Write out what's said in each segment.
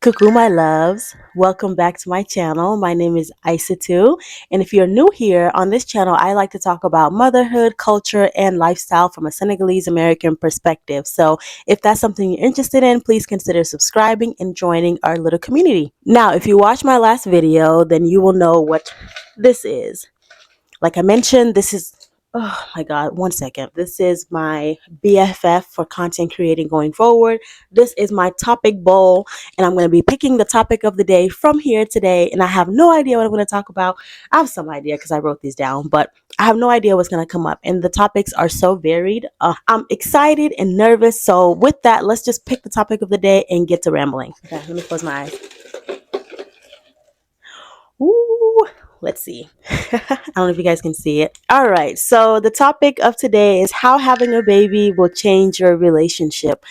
Cuckoo, my loves. Welcome back to my channel. My name is Isatu, and if you're new here on this channel, I like to talk about motherhood, culture, and lifestyle from a Senegalese American perspective. So if that's something you're interested in, please consider subscribing and joining our little community. Now, if you watched my last video, then you will know what this is. Like I mentioned, this is, oh my God, one second. This is my BFF for content creating going forward. This is my topic bowl, and I'm going to be picking the topic of the day from here today. And I have no idea what I'm going to talk about. I have some idea because I wrote these down, but I have no idea what's going to come up. And the topics are so varied. I'm excited and nervous. So with that, let's just pick the topic of the day and get to rambling. Okay, let me close my eyes. Ooh, let's see. I don't know if you guys can see it. All right. So the topic of today is how having a baby will change your relationship.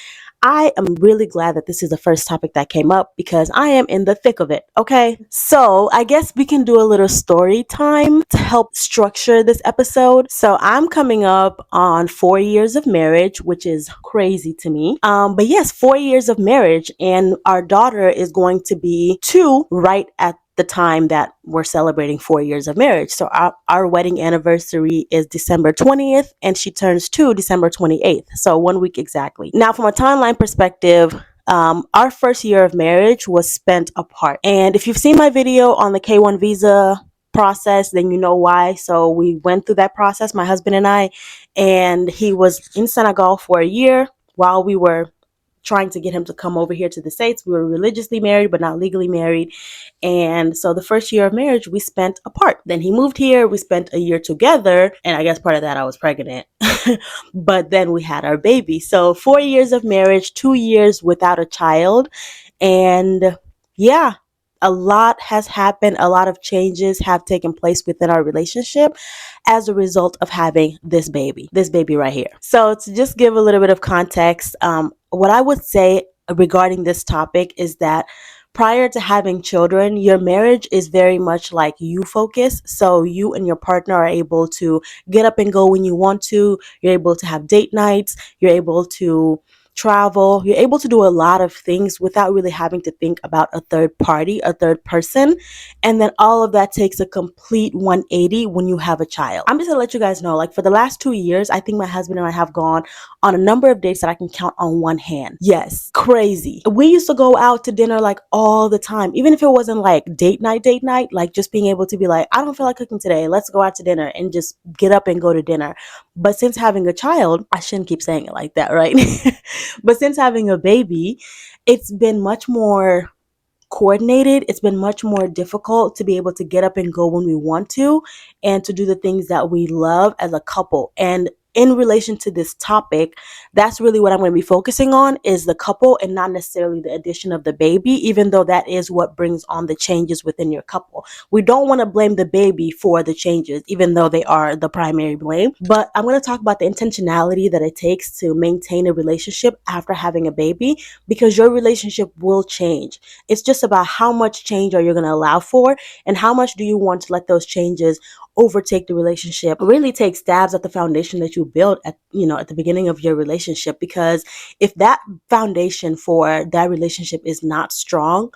I am really glad that this is the first topic that came up because I am in the thick of it. Okay. So I guess we can do a little story time to help structure this episode. So I'm coming up on 4 years of marriage, which is crazy to me. But yes, 4 years of marriage, and our daughter is going to be 2 right at the time that we're celebrating 4 years of marriage. So our wedding anniversary is December 20th and she turns 2 December 28th. So 1 week exactly. Now, from a timeline perspective, our first year of marriage was spent apart. And if you've seen my video on the K1 visa process, then you know why. So we went through that process, my husband and I, and he was in Senegal for a year while we were trying to get him to come over here to the States. We were religiously married, but not legally married. And so the first year of marriage, we spent apart. Then he moved here. We spent a year together. And I guess part of that, I was pregnant. But then we had our baby. So 4 years of marriage, 2 years without a child. And yeah, a lot has happened. A lot of changes have taken place within our relationship as a result of having this baby right here. So to just give a little bit of context, what I would say regarding this topic is that prior to having children, your marriage is very much like you focus. So you and your partner are able to get up and go when you want to. You're able to have date nights. You're able to travel. You're able to do a lot of things without really having to think about a third party, a third person. And then all of that takes a complete 180 when you have a child. I'm just gonna let you guys know, like for the last 2 years, I think my husband and I have gone on a number of dates that I can count on one hand. Yes, crazy. We used to go out to dinner like all the time, even if it wasn't like date night, like just being able to be like, I don't feel like cooking today. Let's go out to dinner and just get up and go to dinner. But since having a child, I shouldn't keep saying it like that, right? But since having a baby, it's been much more coordinated. It's been much more difficult to be able to get up and go when we want to and to do the things that we love as a couple. And in relation to this topic, that's really what I'm going to be focusing on, is the couple and not necessarily the addition of the baby, even though that is what brings on the changes within your couple. We don't want to blame the baby for the changes, even though they are the primary blame. But I'm going to talk about the intentionality that it takes to maintain a relationship after having a baby, because your relationship will change. It's just about how much change are you going to allow for, and how much do you want to let those changes overtake the relationship, really take stabs at the foundation that you built at the beginning of your relationship. Because if that foundation for that relationship is not strong,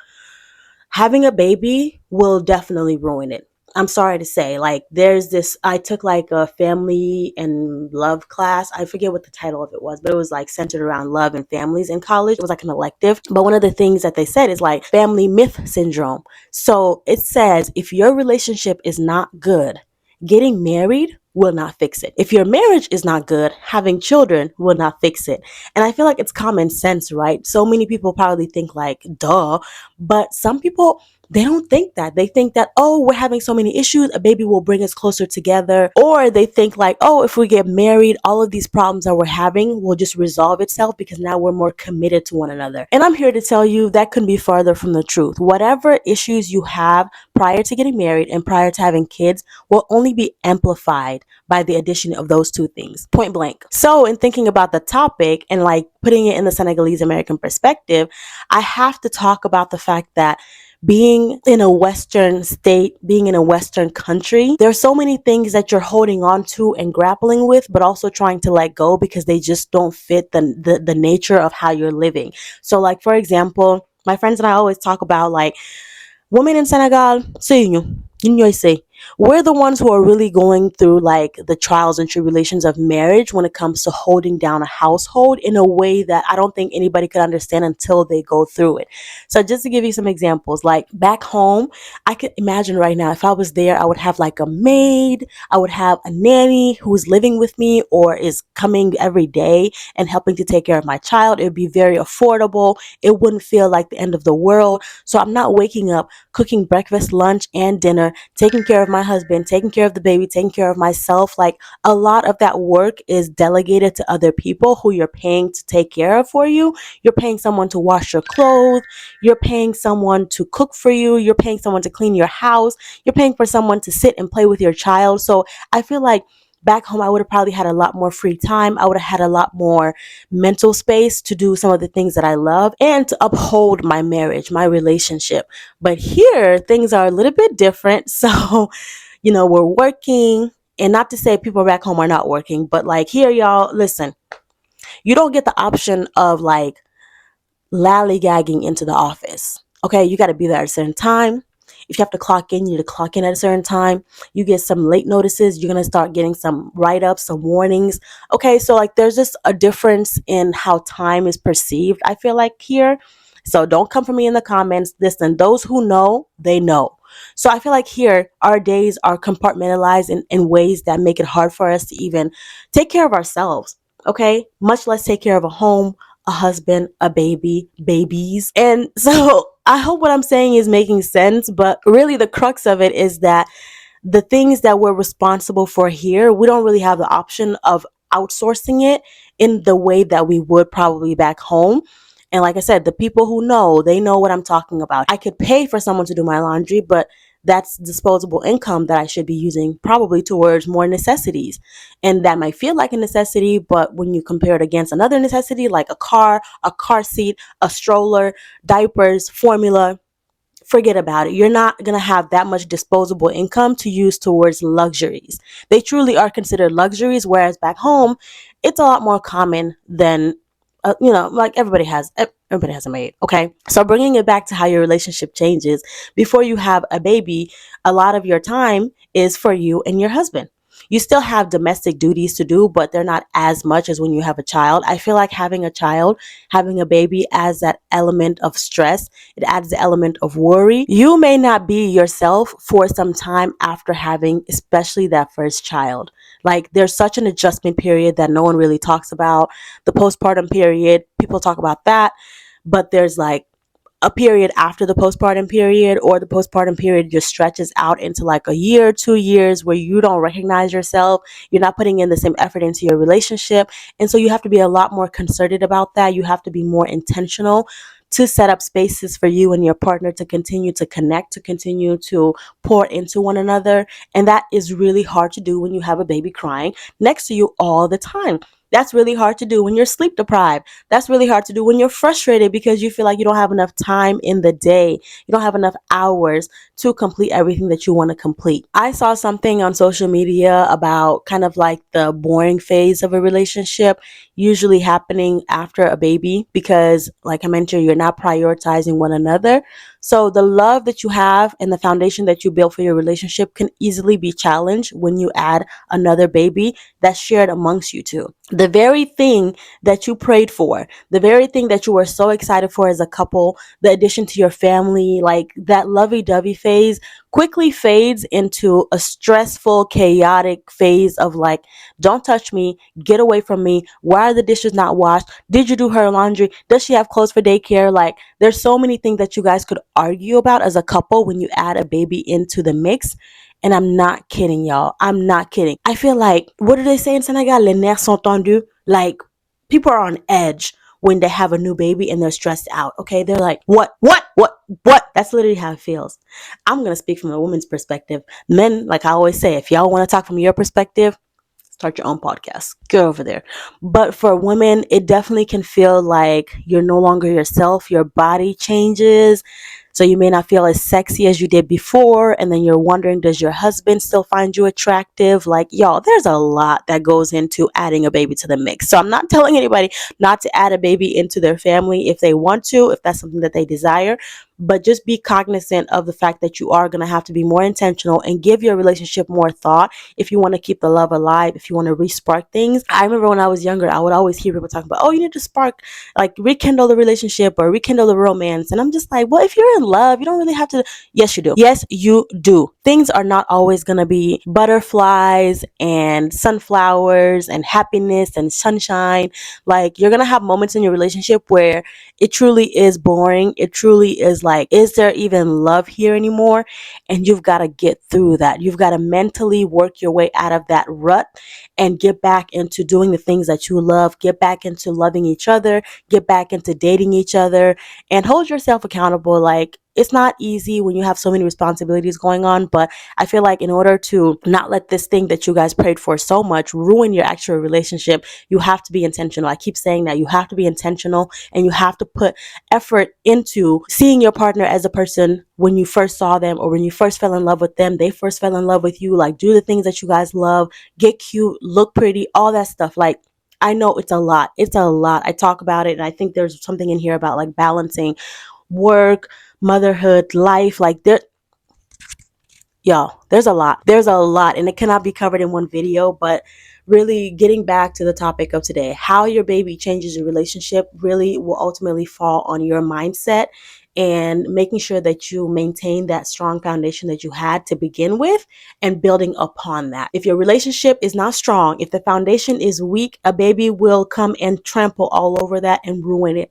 having a baby will definitely ruin it. I'm sorry to say, like there's this, I took like a family and love class. I forget what the title of it was, but it was like centered around love and families in college. It was like an elective. But one of the things that they said is like family myth syndrome. So it says if your relationship is not good, getting married will not fix it. If your marriage is not good, having children will not fix it. And I feel like it's common sense, right? So many people probably think like, duh, but some people, they don't think that. They think that, oh, we're having so many issues, a baby will bring us closer together. Or they think like, oh, if we get married, all of these problems that we're having will just resolve itself because now we're more committed to one another. And I'm here to tell you that couldn't be farther from the truth. Whatever issues you have prior to getting married and prior to having kids will only be amplified by the addition of those two things, point blank. So in thinking about the topic and like putting it in the Senegalese American perspective, I have to talk about the fact that being in a Western state, being in a Western country, there are so many things that you're holding on to and grappling with, but also trying to let go because they just don't fit the nature of how you're living. So like, for example, My friends and I always talk about like women in Senegal, say you say we're the ones who are really going through like the trials and tribulations of marriage when it comes to holding down a household in a way that I don't think anybody could understand until they go through it. So just to give you some examples, like back home, I could imagine right now if I was there, I would have like a maid, I would have a nanny who's living with me or is coming every day and helping to take care of my child. It would be very affordable. It wouldn't feel like the end of the world. So I'm not waking up cooking breakfast, lunch, and dinner, taking care of my husband, taking care of the baby, taking care of myself. Like a lot of that work is delegated to other people who you're paying to take care of for you. You're paying someone to wash your clothes. You're paying someone to cook for you. You're paying someone to clean your house. You're paying for someone to sit and play with your child. So I feel like back home, I would have probably had a lot more free time. I would have had a lot more mental space to do some of the things that I love and to uphold my marriage, my relationship. But here, things are a little bit different. So, we're working, and not to say people back home are not working, but like here, y'all, listen, you don't get the option of like lollygagging into the office. Okay, you got to be there at a certain time. If you have to clock in, you need to clock in at a certain time. You get some late notices, you're going to start getting some write ups, some warnings. Okay, so like there's just a difference in how time is perceived, I feel like here. So don't come for me in the comments. Listen, those who know, they know. So I feel like here, our days are compartmentalized in ways that make it hard for us to even take care of ourselves. Okay, much less take care of a home, a husband, a baby, babies. And so I hope what I'm saying is making sense, but really the crux of it is that the things that we're responsible for here, we don't really have the option of outsourcing it in the way that we would probably back home. And like I said, the people who know, they know what I'm talking about. I could pay for someone to do my laundry, but that's disposable income that I should be using probably towards more necessities. And that might feel like a necessity, but when you compare it against another necessity like a car seat, a stroller, diapers, formula, forget about it. You're not going to have that much disposable income to use towards luxuries. They truly are considered luxuries, whereas back home, it's a lot more common than like everybody has a maid. Okay, so bringing it back to how your relationship changes before you have a baby, a lot of your time is for you and your husband. You still have domestic duties to do, but they're not as much as when you have a child. I feel like having a child, having a baby adds that element of stress. It adds the element of worry. You may not be yourself for some time after having, especially that first child. Like there's such an adjustment period that no one really talks about. The postpartum period, people talk about that, but there's like a period after the postpartum period, or the postpartum period just stretches out into like a year, 2 years where you don't recognize yourself. You're not putting in the same effort into your relationship. And so you have to be a lot more concerted about that. You have to be more intentional to set up spaces for you and your partner to continue to connect, to continue to pour into one another. And that is really hard to do when you have a baby crying next to you all the time. That's really hard to do when you're sleep deprived. That's really hard to do when you're frustrated because you feel like you don't have enough time in the day. You don't have enough hours to complete everything that you want to complete. I saw something on social media about kind of like the boring phase of a relationship usually happening after a baby because, like I mentioned, you're not prioritizing one another. So the love that you have and the foundation that you build for your relationship can easily be challenged when you add another baby that's shared amongst you two. The very thing that you prayed for, the very thing that you were so excited for as a couple, the addition to your family, like that lovey-dovey phase quickly fades into a stressful, chaotic phase of like, don't touch me, get away from me, why are the dishes not washed, did you do her laundry, does she have clothes for daycare? Like there's so many things that you guys could argue about as a couple when you add a baby into the mix. And I'm not kidding, y'all. I'm not kidding. I feel like, what do they say in Senegal? Les nerfs sont tendus. Like, people are on edge when they have a new baby and they're stressed out. Okay, they're like, what? That's literally how it feels. I'm going to speak from a woman's perspective. Men, like I always say, if y'all want to talk from your perspective, start your own podcast. Get over there. But for women, it definitely can feel like you're no longer yourself. Your body changes. So you may not feel as sexy as you did before, and then you're wondering, does your husband still find you attractive? Like, y'all, there's a lot that goes into adding a baby to the mix. So I'm not telling anybody not to add a baby into their family if they want to, if that's something that they desire. But just be cognizant of the fact that you are going to have to be more intentional and give your relationship more thought if you want to keep the love alive, if you want to re-spark things. I remember when I was younger, I would always hear people talk about, oh, you need to spark, like rekindle the relationship or rekindle the romance. And I'm just like, well, if you're in love, you don't really have to. Yes, you do. Yes, you do. Things are not always going to be butterflies and sunflowers and happiness and sunshine. Like, you're going to have moments in your relationship where it truly is boring. It truly is like, is there even love here anymore? And you've got to get through that. You've got to mentally work your way out of that rut and get back into doing the things that you love, get back into loving each other, get back into dating each other, and hold yourself accountable. Like, it's not easy when you have so many responsibilities going on, but I feel like in order to not let this thing that you guys prayed for so much ruin your actual relationship, you have to be intentional. I keep saying that you have to be intentional, and you have to put effort into seeing your partner as a person when you first saw them, or when you first fell in love with them, they first fell in love with you. Like, do the things that you guys love, get cute, look pretty, all that stuff. Like, I know it's a lot. It's a lot. I talk about it, and I think there's something in here about like balancing work, motherhood, life. Like, y'all, there's a lot. There's a lot, and it cannot be covered in one video. But really, getting back to the topic of today, how your baby changes your relationship really will ultimately fall on your mindset and making sure that you maintain that strong foundation that you had to begin with and building upon that. If your relationship is not strong, if the foundation is weak, a baby will come and trample all over that and ruin it.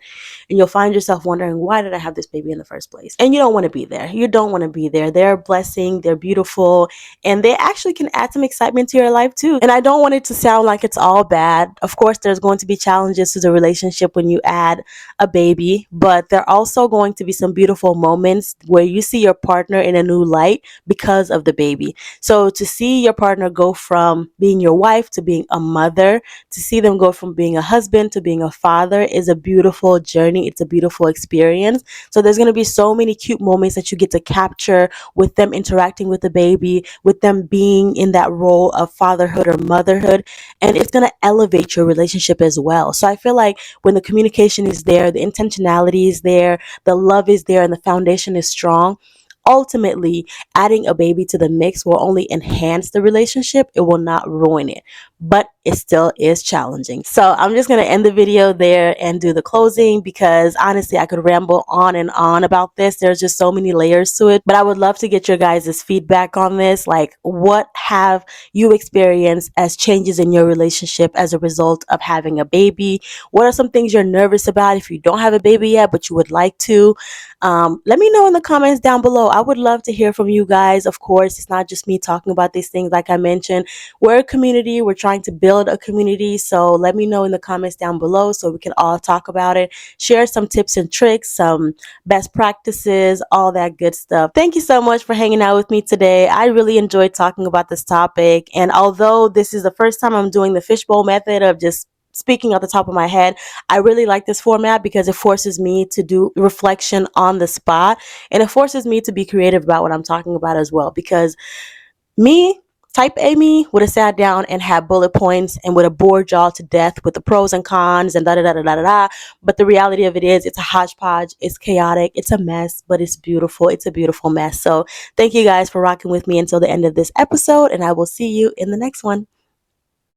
And you'll find yourself wondering, why did I have this baby in the first place? And you don't want to be there. You don't want to be there. They're a blessing. They're beautiful. And they actually can add some excitement to your life too. And I don't want it to sound like it's all bad. Of course, there's going to be challenges to the relationship when you add a baby, but there are also going to be some beautiful moments where you see your partner in a new light because of the baby. So to see your partner go from being your wife to being a mother, to see them go from being a husband to being a father is a beautiful journey. It's a beautiful experience. So there's going to be so many cute moments that you get to capture with them interacting with the baby, with them being in that role of fatherhood or motherhood, and it's going to elevate your relationship as well. So I feel like when the communication is there, the intentionality is there, the love is there, and the foundation is strong, ultimately adding a baby to the mix will only enhance the relationship. It will not ruin it, but it still is challenging. So I'm just going to end the video there and do the closing, because honestly, I could ramble on and on about this. There's just so many layers to it, but I would love to get your guys' feedback on this. Like, what have you experienced as changes in your relationship as a result of having a baby? What are some things you're nervous about if you don't have a baby yet, but you would like to? Let me know in the comments down below. I would love to hear from you guys. Of course, it's not just me talking about these things. Like I mentioned, we're a community. We're trying to build a community. So let me know in the comments down below so we can all talk about it, share some tips and tricks, some best practices, all that good stuff. Thank you so much for hanging out with me today. I really enjoyed talking about this topic. And although this is the first time I'm doing the fishbowl method of just speaking off the top of my head, I really like this format because it forces me to do reflection on the spot, and it forces me to be creative about what I'm talking about as well. Because me, type A me, would have sat down and had bullet points and would have bored y'all to death with the pros and cons and da da da da da da da. But the reality of it is, it's a hodgepodge, it's chaotic, it's a mess, but it's beautiful. It's a beautiful mess. So thank you guys for rocking with me until the end of this episode, and I will see you in the next one.